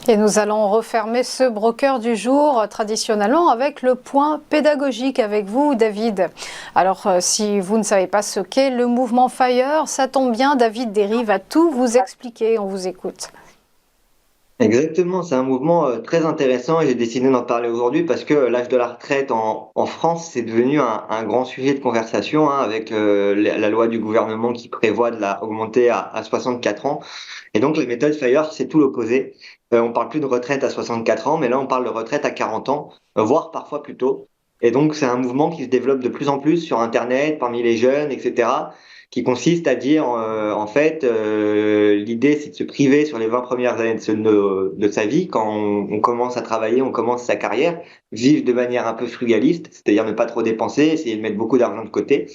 Et nous allons refermer ce broker du jour traditionnellement avec le point pédagogique avec vous, David. Alors, si vous ne savez pas ce qu'est le mouvement FIRE, ça tombe bien, David Derry va tout vous expliquer. On vous écoute. Exactement, c'est un mouvement très intéressant et j'ai décidé d'en parler aujourd'hui parce que l'âge de la retraite en France, c'est devenu un grand sujet de conversation avec la loi du gouvernement qui prévoit de la augmenter à 64 ans. Et donc les méthodes FIRE, c'est tout l'opposé. On parle plus de retraite à 64 ans, mais là on parle de retraite à 40 ans, voire parfois plus tôt. Et donc c'est un mouvement qui se développe de plus en plus sur Internet, parmi les jeunes, etc., qui consiste à dire, en fait, l'idée c'est de se priver sur les 20 premières années de sa vie, quand on commence à travailler, on commence sa carrière, vivre de manière un peu frugaliste, c'est-à-dire ne pas trop dépenser, essayer de mettre beaucoup d'argent de côté,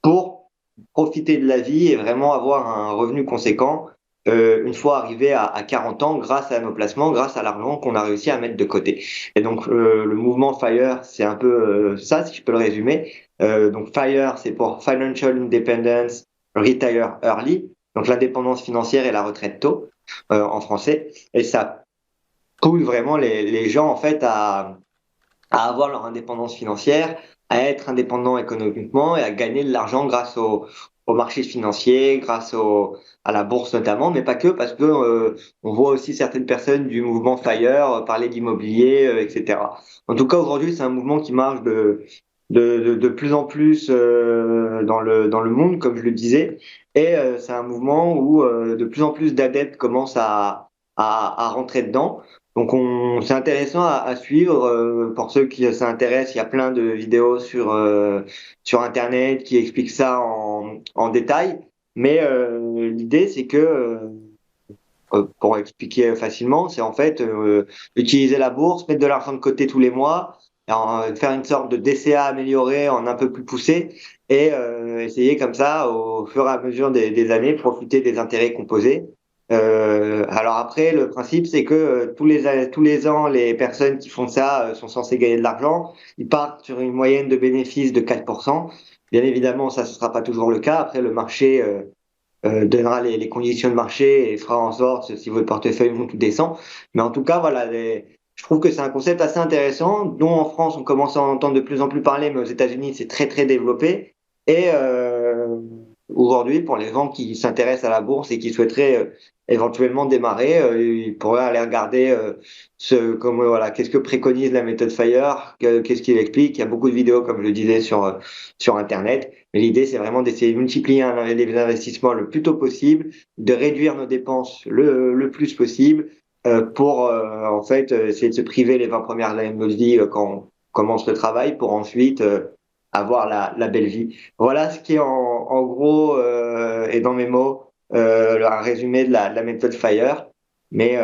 pour profiter de la vie et vraiment avoir un revenu conséquent une fois arrivé à 40 ans grâce à nos placements, grâce à l'argent qu'on a réussi à mettre de côté. Et donc le mouvement FIRE, c'est un peu ça, si je peux le résumer. Donc FIRE, c'est pour Financial Independence Retire Early, donc l'indépendance financière et la retraite tôt en français. Et ça pousse vraiment les gens en fait à avoir leur indépendance financière, à être indépendant économiquement et à gagner de l'argent grâce au marché financier, à la bourse notamment, mais pas que, parce que on voit aussi certaines personnes du mouvement FIRE parler d'immobilier, etc. En tout cas, aujourd'hui, c'est un mouvement qui marche de plus en plus dans le monde, comme je le disais, et c'est un mouvement où de plus en plus d'adeptes commencent à rentrer dedans. Donc c'est intéressant à suivre pour ceux qui s'intéressent. Il y a plein de vidéos sur Internet qui expliquent ça en détail. Mais l'idée, c'est que pour expliquer facilement, c'est en fait utiliser la bourse, mettre de l'argent de côté tous les mois, faire une sorte de DCA amélioré en un peu plus poussé et essayer comme ça, au fur et à mesure des années, profiter des intérêts composés. Alors après, le principe, c'est que tous les ans, les personnes qui font ça sont censées gagner de l'argent. Ils partent sur une moyenne de bénéfices de 4%. Bien évidemment, ça, ce sera pas toujours le cas. Après, le marché donnera les conditions de marché et fera en sorte si votre portefeuille monte ou descend. Mais en tout cas, voilà, je trouve que c'est un concept assez intéressant, dont en France, on commence à en entendre de plus en plus parler, mais aux États-Unis, c'est très, très développé. Et aujourd'hui, pour les gens qui s'intéressent à la bourse et qui souhaiteraient éventuellement démarrer, ils pourraient aller regarder voilà, qu'est-ce que préconise la méthode FIRE, qu'est-ce qu'il explique. Il y a beaucoup de vidéos, comme je le disais, sur Internet. Mais l'idée, c'est vraiment d'essayer de multiplier les investissements le plus tôt possible, de réduire nos dépenses le plus possible pour en fait essayer de se priver les 20 premières années de notre vie quand on commence le travail pour ensuite avoir la belle vie. Voilà ce qui est en gros et dans mes mots un résumé de la méthode FIRE. Mais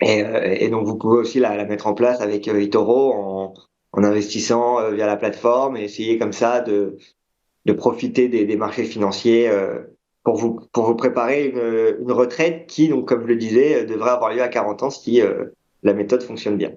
et donc vous pouvez aussi la mettre en place avec eToro en investissant via la plateforme et essayer comme ça de profiter des marchés financiers pour vous préparer une retraite qui, donc, comme je le disais, devrait avoir lieu à 40 ans si la méthode fonctionne bien.